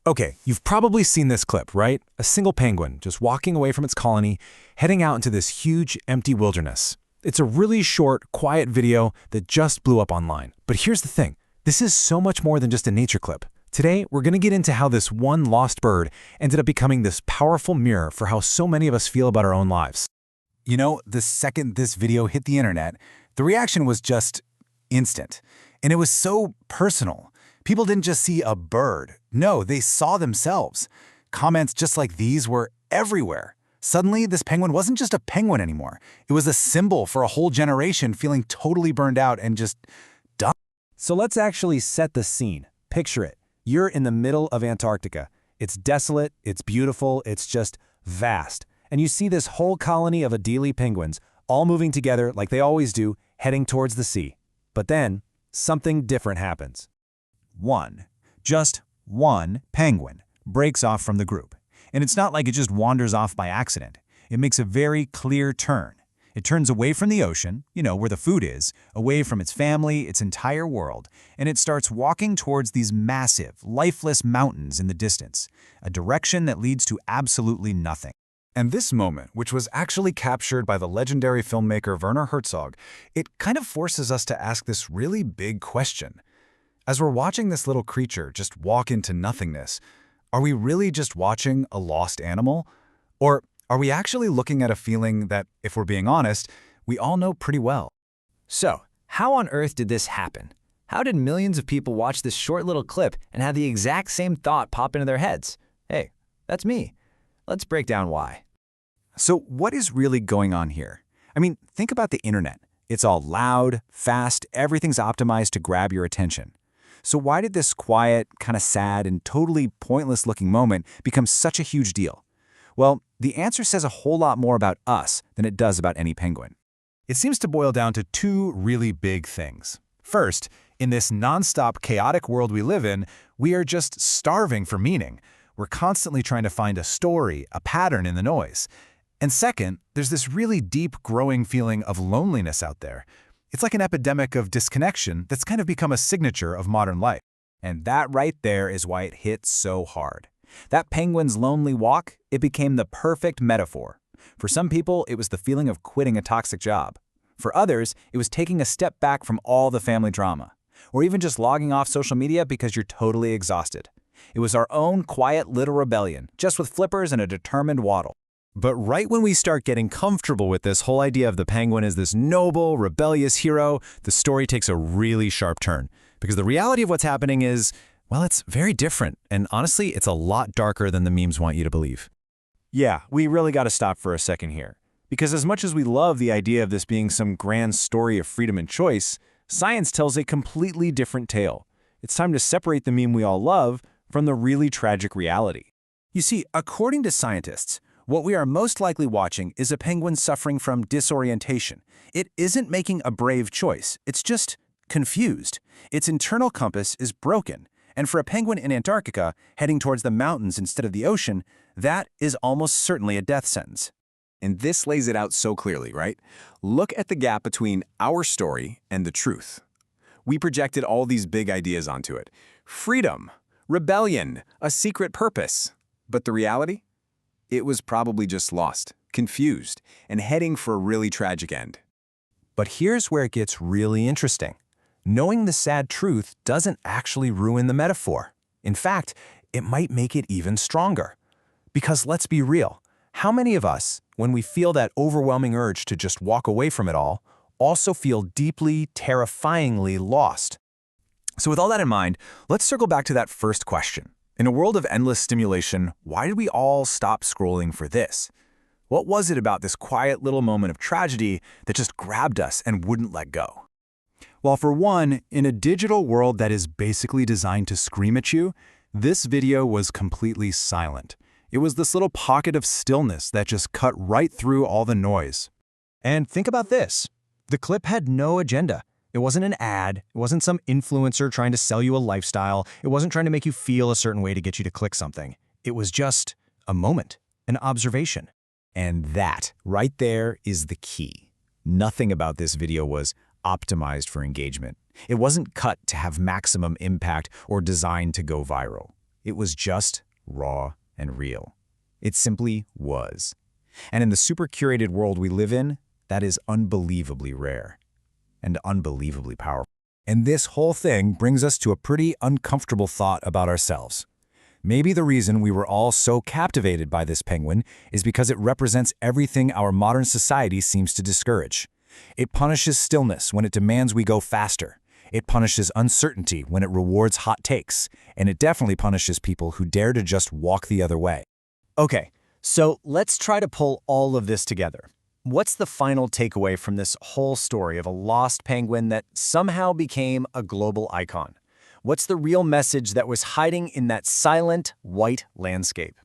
Okay, you've probably seen this clip, right? A single penguin just walking away from its colony, heading out into this huge, empty wilderness. It's a really short, quiet video that just blew up online. But here's the thing. This is so much more than just a nature clip. Today, we're going to get into how this one lost bird ended up becoming this powerful mirror for how so many of us feel about our own lives. You know, the second this video hit the internet, the reaction was just instant. And it was so personal. People didn't just see a bird. No, they saw themselves. Comments just like these were everywhere. Suddenly, this penguin wasn't just a penguin anymore. It was a symbol for a whole generation feeling totally burned out and just done. So let's actually set the scene. Picture it. You're in the middle of Antarctica. It's desolate, it's beautiful, it's just vast. And you see this whole colony of Adelie penguins all moving together like they always do, heading towards the sea. But then, something different happens. Just one penguin breaks off from the group. And it's not like it just wanders off by accident. It makes a very clear turn. It turns away from the ocean, where the food is, away from its family, its entire world, and it starts walking towards these massive, lifeless mountains in the distance, a direction that leads to absolutely nothing. And this moment, which was actually captured by the legendary filmmaker Werner Herzog, it kind of forces us to ask this really big question. As we're watching this little creature just walk into nothingness, are we really just watching a lost animal? Or are we actually looking at a feeling that, if we're being honest, we all know pretty well? So, how on earth did this happen? How did millions of people watch this short little clip and have the exact same thought pop into their heads? Hey, that's me. Let's break down why. So what is really going on here? I mean, think about the internet. It's all loud, fast, everything's optimized to grab your attention. So why did this quiet, kind of sad, and totally pointless-looking moment become such a huge deal? Well, the answer says a whole lot more about us than it does about any penguin. It seems to boil down to two really big things. First, in this nonstop chaotic world we live in, we are just starving for meaning. We're constantly trying to find a story, a pattern in the noise. And second, there's this really deep, growing feeling of loneliness out there. It's like an epidemic of disconnection that's kind of become a signature of modern life. And that right there is why it hits so hard. That penguin's lonely walk, it became the perfect metaphor. For some people, it was the feeling of quitting a toxic job. For others, it was taking a step back from all the family drama. Or even just logging off social media because you're totally exhausted. It was our own quiet little rebellion, just with flippers and a determined waddle. But right when we start getting comfortable with this whole idea of the penguin as this noble, rebellious hero, the story takes a really sharp turn. Because the reality of what's happening is, well, it's very different. And honestly, it's a lot darker than the memes want you to believe. Yeah, we really got to stop for a second here. Because as much as we love the idea of this being some grand story of freedom and choice, science tells a completely different tale. It's time to separate the meme we all love from the really tragic reality. You see, according to scientists, what we are most likely watching is a penguin suffering from disorientation. It isn't making a brave choice. It's just confused. Its internal compass is broken. And for a penguin in Antarctica heading towards the mountains instead of the ocean, that is almost certainly a death sentence. And this lays it out so clearly, right? Look at the gap between our story and the truth. We projected all these big ideas onto it. Freedom, rebellion, a secret purpose. But the reality? It was probably just lost, confused, and heading for a really tragic end. But here's where it gets really interesting. Knowing the sad truth doesn't actually ruin the metaphor. In fact, it might make it even stronger. Because let's be real, how many of us, when we feel that overwhelming urge to just walk away from it all, also feel deeply, terrifyingly lost? So with all that in mind, let's circle back to that first question. In a world of endless stimulation, why did we all stop scrolling for this? What was it about this quiet little moment of tragedy that just grabbed us and wouldn't let go? Well, for one, in a digital world that is basically designed to scream at you, this video was completely silent. It was this little pocket of stillness that just cut right through all the noise. And think about this. The clip had no agenda. It wasn't an ad. It wasn't some influencer trying to sell you a lifestyle. It wasn't trying to make you feel a certain way to get you to click something. It was just a moment, an observation. And that, right there, is the key. Nothing about this video was optimized for engagement. It wasn't cut to have maximum impact or designed to go viral. It was just raw and real. It simply was. And in the super curated world we live in, that is unbelievably rare and unbelievably powerful. And this whole thing brings us to a pretty uncomfortable thought about ourselves. Maybe the reason we were all so captivated by this penguin is because it represents everything our modern society seems to discourage. It punishes stillness when it demands we go faster. It punishes uncertainty when it rewards hot takes. And it definitely punishes people who dare to just walk the other way. Okay, so let's try to pull all of this together. What's the final takeaway from this whole story of a lost penguin that somehow became a global icon? What's the real message that was hiding in that silent, white landscape?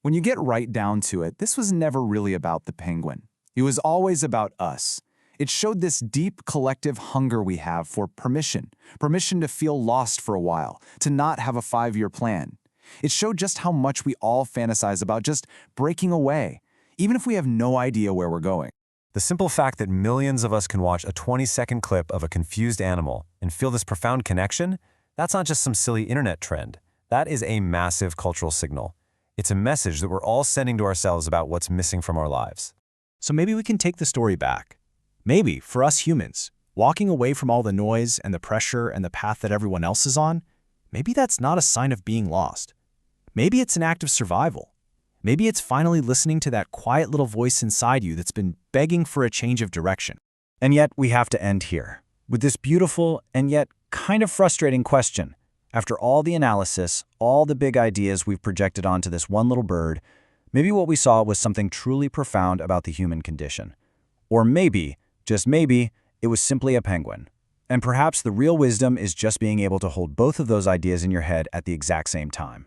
When you get right down to it, this was never really about the penguin. It was always about us. It showed this deep collective hunger we have for permission to feel lost for a while, to not have a 5-year plan. It showed just how much we all fantasize about just breaking away, even if we have no idea where we're going. The simple fact that millions of us can watch a 20-second clip of a confused animal and feel this profound connection, that's not just some silly internet trend. That is a massive cultural signal. It's a message that we're all sending to ourselves about what's missing from our lives. So maybe we can take the story back. Maybe, for us humans, walking away from all the noise and the pressure and the path that everyone else is on, maybe that's not a sign of being lost. Maybe it's an act of survival. Maybe it's finally listening to that quiet little voice inside you that's been begging for a change of direction. And yet we have to end here, with this beautiful and yet kind of frustrating question. After all the analysis, all the big ideas we've projected onto this one little bird, maybe what we saw was something truly profound about the human condition. Or maybe, just maybe, it was simply a penguin. And perhaps the real wisdom is just being able to hold both of those ideas in your head at the exact same time.